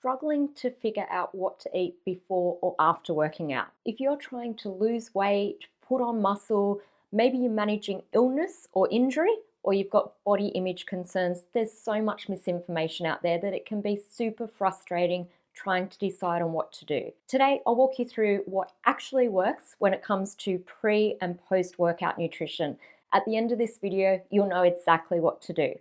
struggling to figure out what to eat before or after working out. If you're trying to lose weight, put on muscle, maybe you're managing illness or injury, or you've got body image concerns, there's so much misinformation out there that it can be super frustrating trying to decide on what to do. Today, I'll walk you through what actually works when it comes to pre and post-workout nutrition. At the end of this video, you'll know exactly what to do.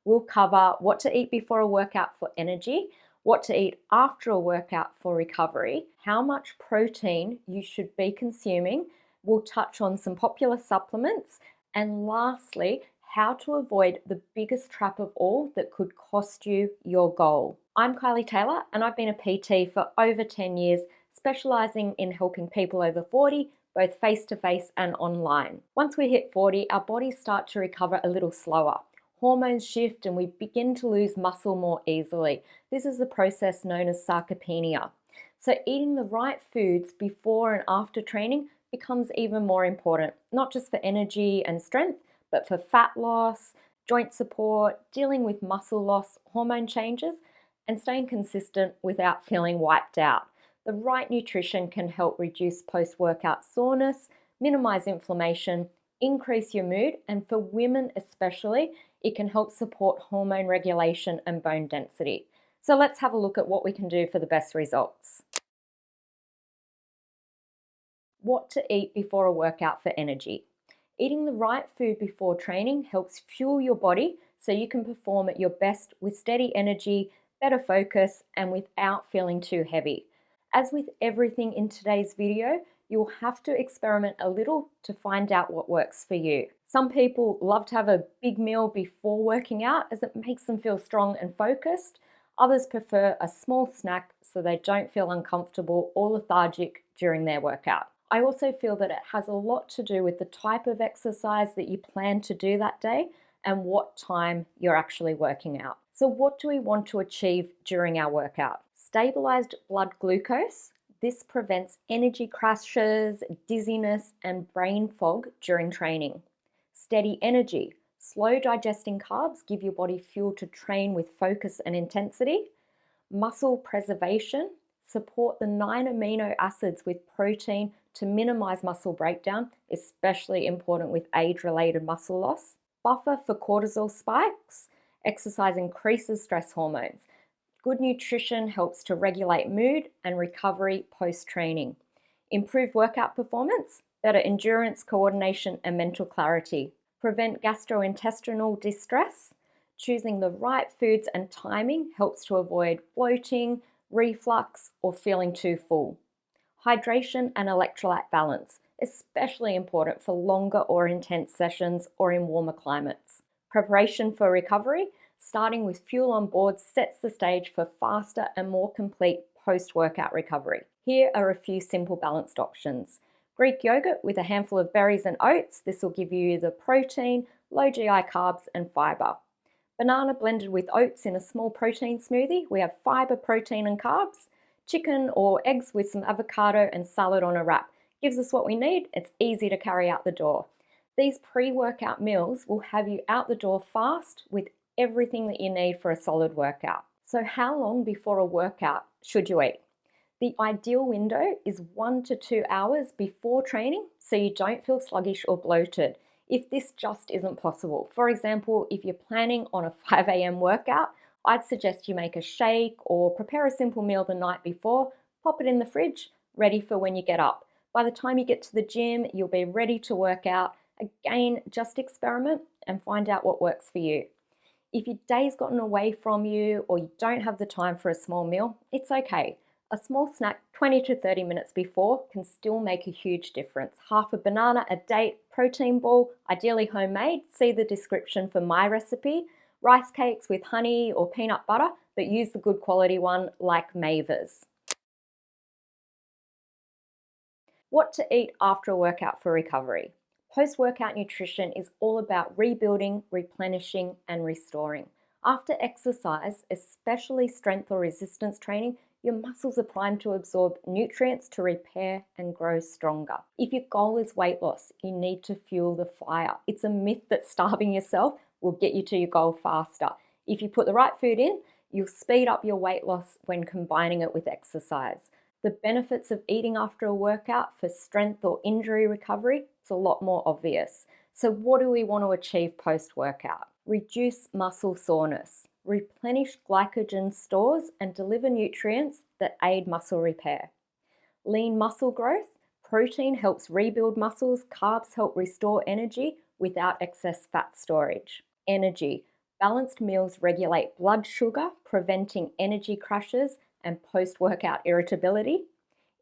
We'll cover what to eat before a workout for energy, what to eat after a workout for recovery, how much protein you should be consuming. We'll touch on some popular supplements, and lastly, how to avoid the biggest trap of all that could cost you your goal. I'm Kylie Taylor, and I've been a PT for over 10 years, specializing in helping people over 40, both face-to-face and online. Once we hit 40, our bodies start to recover a little slower. Hormones shift and we begin to lose muscle more easily. This is the process known as sarcopenia. So eating the right foods before and after training becomes even more important, not just for energy and strength, but for fat loss, joint support, dealing with muscle loss, hormone changes, and staying consistent without feeling wiped out. The right nutrition can help reduce post-workout soreness, minimize inflammation, increase your mood, and for women especially, it can help support hormone regulation and bone density. So let's have a look at what we can do for the best results. What to eat before a workout for energy. Eating the right food before training helps fuel your body so you can perform at your best with steady energy, better focus, and without feeling too heavy. As with everything in today's video, you'll have to experiment a little to find out what works for you. Some people love to have a big meal before working out as it makes them feel strong and focused. Others prefer a small snack so they don't feel uncomfortable or lethargic during their workout. I also feel that it has a lot to do with the type of exercise that you plan to do that day and what time you're actually working out. So what do we want to achieve during our workout? Stabilized blood glucose. This prevents energy crashes, dizziness, and brain fog during training. Steady energy. Slow digesting carbs give your body fuel to train with focus and intensity. Muscle preservation. Support the 9 amino acids with protein to minimize muscle breakdown, especially important with age-related muscle loss. Buffer for cortisol spikes. Exercise increases stress hormones. Good nutrition helps to regulate mood and recovery post-training. Improve workout performance, better endurance, coordination, and mental clarity. Prevent gastrointestinal distress. Choosing the right foods and timing helps to avoid bloating, reflux, or feeling too full. Hydration and electrolyte balance, especially important for longer or intense sessions or in warmer climates. Preparation for recovery, starting with fuel on board, sets the stage for faster and more complete post-workout recovery. Here are a few simple balanced options. Greek yogurt with a handful of berries and oats. This will give you the protein, low GI carbs, and fiber. Banana blended with oats in a small protein smoothie. We have fiber, protein, and carbs. Chicken or eggs with some avocado and salad on a wrap. Gives us what we need. It's easy to carry out the door. These pre-workout meals will have you out the door fast with everything that you need for a solid workout. So how long before a workout should you eat? The ideal window is 1 to 2 hours before training so you don't feel sluggish or bloated. If this just isn't possible, for example, if you're planning on a 5 a.m. workout, I'd suggest you make a shake or prepare a simple meal the night before, pop it in the fridge, ready for when you get up. By the time you get to the gym, you'll be ready to work out. Again, just experiment and find out what works for you. If your day's gotten away from you or you don't have the time for a small meal, it's okay. A small snack 20 to 30 minutes before can still make a huge difference. Half a banana, a date, protein ball, ideally homemade. See the description for my recipe. Rice cakes with honey or peanut butter, but use the good quality one like Maver's. What to eat after a workout for recovery. Post-workout nutrition is all about rebuilding, replenishing, and restoring. After exercise, especially strength or resistance training, your muscles are primed to absorb nutrients to repair and grow stronger. If your goal is weight loss, you need to fuel the fire. It's a myth that starving yourself will get you to your goal faster. If you put the right food in, You'll speed up your weight loss when combining it with exercise. The benefits of eating after a workout for strength or injury recovery is a lot more obvious. So what do we want to achieve post-workout? Reduce muscle soreness, replenish glycogen stores and deliver nutrients that aid muscle repair. Lean muscle growth, protein helps rebuild muscles, carbs help restore energy without excess fat storage. Energy, balanced meals regulate blood sugar, preventing energy crashes and post-workout irritability.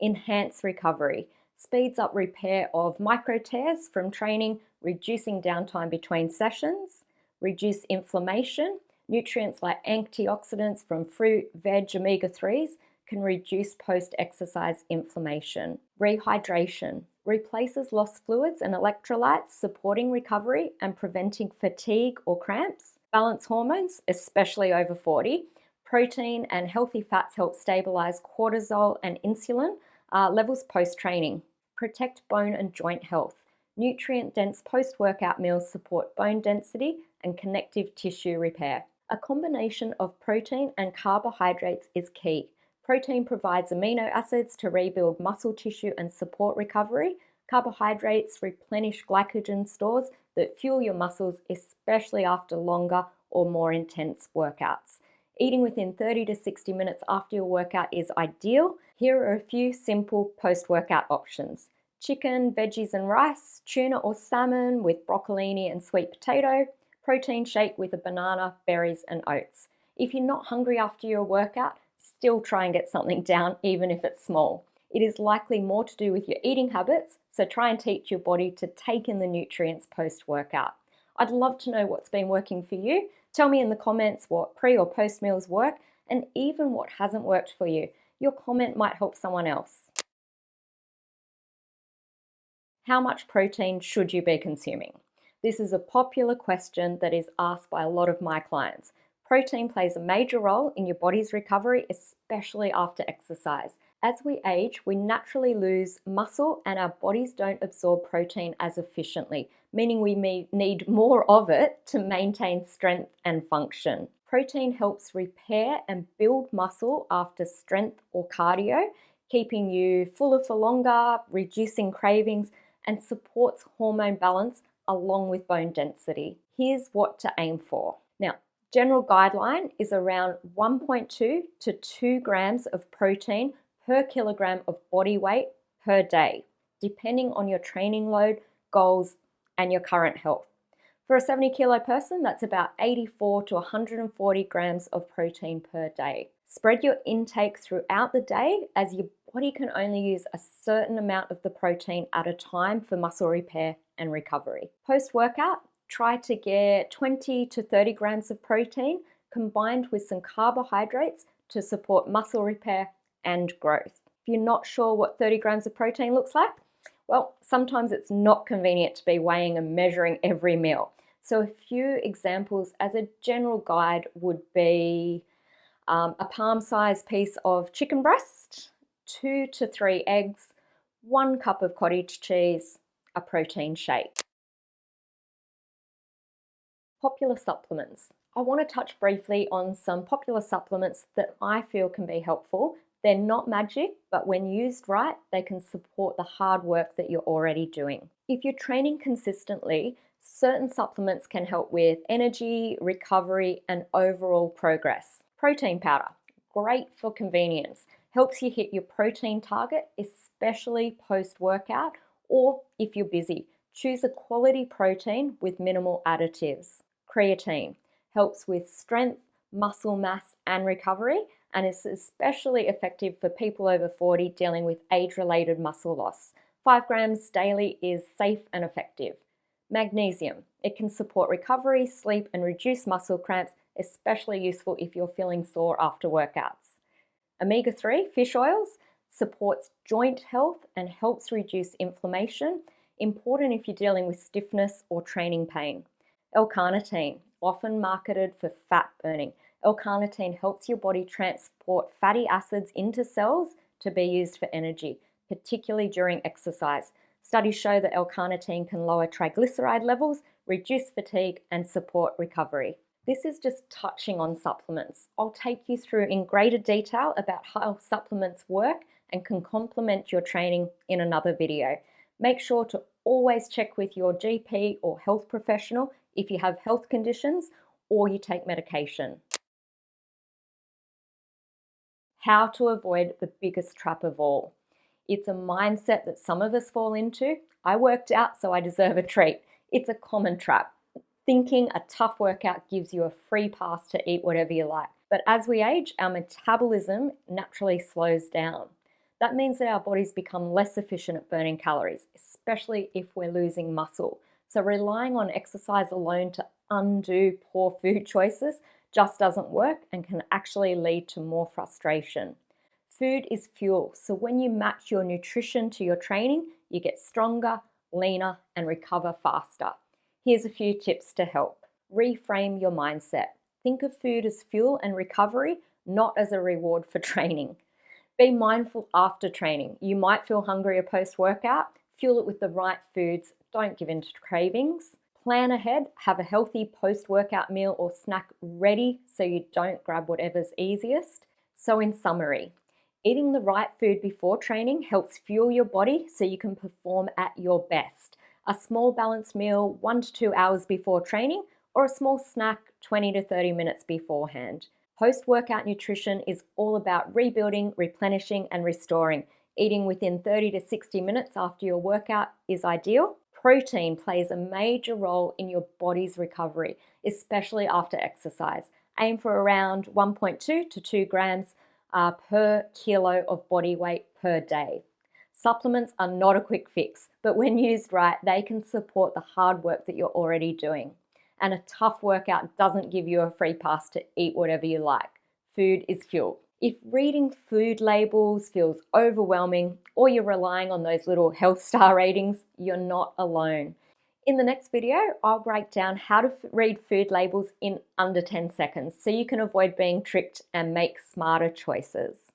Enhance recovery, speeds up repair of micro tears from training, reducing downtime between sessions. Reduce inflammation, nutrients like antioxidants from fruit, veg, omega-3s can reduce post-exercise inflammation. Rehydration replaces lost fluids and electrolytes, supporting recovery and preventing fatigue or cramps. Balance hormones, especially over 40. Protein and healthy fats help stabilize cortisol and insulin levels post-training. Protect bone and joint health. Nutrient-dense post-workout meals support bone density and connective tissue repair. A combination of protein and carbohydrates is key. Protein provides amino acids to rebuild muscle tissue and support recovery. Carbohydrates replenish glycogen stores that fuel your muscles, especially after longer or more intense workouts. Eating within 30 to 60 minutes after your workout is ideal. Here are a few simple post-workout options. Chicken, veggies and rice, tuna or salmon with broccolini and sweet potato, protein shake with a banana, berries and oats. If you're not hungry after your workout, still try and get something down even if it's small. It is likely more to do with your eating habits, so try and teach your body to take in the nutrients post-workout. I'd love to know what's been working for you. Tell me in the comments what pre or post meals work and even what hasn't worked for you. Your comment might help someone else. How much protein should you be consuming? This is a popular question that is asked by a lot of my clients. Protein plays a major role in your body's recovery, especially after exercise. As we age, we naturally lose muscle and our bodies don't absorb protein as efficiently, meaning we may need more of it to maintain strength and function. Protein helps repair and build muscle after strength or cardio, keeping you fuller for longer, reducing cravings, and supports hormone balance along with bone density. Here's what to aim for. Now, general guideline is around 1.2 to 2 grams of protein per kilogram of body weight per day, depending on your training load, goals, and your current health. For a 70 kilo person, that's about 84 to 140 grams of protein per day. Spread your intake throughout the day as your body can only use a certain amount of the protein at a time for muscle repair and recovery. Post-workout, try to get 20 to 30 grams of protein combined with some carbohydrates to support muscle repair and growth. If you're not sure what 30 grams of protein looks like, well, sometimes it's not convenient to be weighing and measuring every meal. So a few examples as a general guide would be a palm-sized piece of chicken breast, 2 to 3 eggs, 1 cup of cottage cheese, a protein shake. Popular supplements. I want to touch briefly on some popular supplements that I feel can be helpful. They're not magic, but when used right, they can support the hard work that you're already doing. If you're training consistently, certain supplements can help with energy, recovery, and overall progress. Protein powder, great for convenience. Helps you hit your protein target, especially post-workout or if you're busy. Choose a quality protein with minimal additives. Creatine helps with strength, muscle mass, and recovery, and is especially effective for people over 40 dealing with age-related muscle loss. 5 grams daily is safe and effective. Magnesium. It can support recovery, sleep, and reduce muscle cramps, especially useful if you're feeling sore after workouts. Omega-3 fish oils supports joint health and helps reduce inflammation, important if you're dealing with stiffness or training pain. L-carnitine, often marketed for fat burning. L-carnitine helps your body transport fatty acids into cells to be used for energy, particularly during exercise. Studies show that L-carnitine can lower triglyceride levels, reduce fatigue, and support recovery. This is just touching on supplements. I'll take you through in greater detail about how supplements work and can complement your training in another video. Make sure to always check with your GP or health professional if you have health conditions or you take medication. How to avoid the biggest trap of all. It's a mindset that some of us fall into. I worked out, so I deserve a treat. It's a common trap. Thinking a tough workout gives you a free pass to eat whatever you like. But as we age, our metabolism naturally slows down. That means that our bodies become less efficient at burning calories, especially if we're losing muscle. So relying on exercise alone to undo poor food choices just doesn't work and can actually lead to more frustration. Food is fuel, so when you match your nutrition to your training, you get stronger, leaner, and recover faster. Here's a few tips to help. Reframe your mindset. Think of food as fuel and recovery, not as a reward for training. Be mindful after training. You might feel hungrier post-workout. Fuel it with the right foods. Don't give in to cravings. Plan ahead. Have a healthy post-workout meal or snack ready so you don't grab whatever's easiest. So in summary, eating the right food before training helps fuel your body so you can perform at your best. A small balanced meal 1 to 2 hours before training or a small snack 20 to 30 minutes beforehand. Post-workout nutrition is all about rebuilding, replenishing, and restoring. Eating within 30 to 60 minutes after your workout is ideal. Protein plays a major role in your body's recovery, especially after exercise. Aim for around 1.2 to 2 grams per kilo of body weight per day. Supplements are not a quick fix, but when used right, they can support the hard work that you're already doing. And a tough workout doesn't give you a free pass to eat whatever you like. Food is fuel. If reading food labels feels overwhelming or you're relying on those little health star ratings, you're not alone. In the next video, I'll break down how to read food labels in under 10 seconds so you can avoid being tricked and make smarter choices.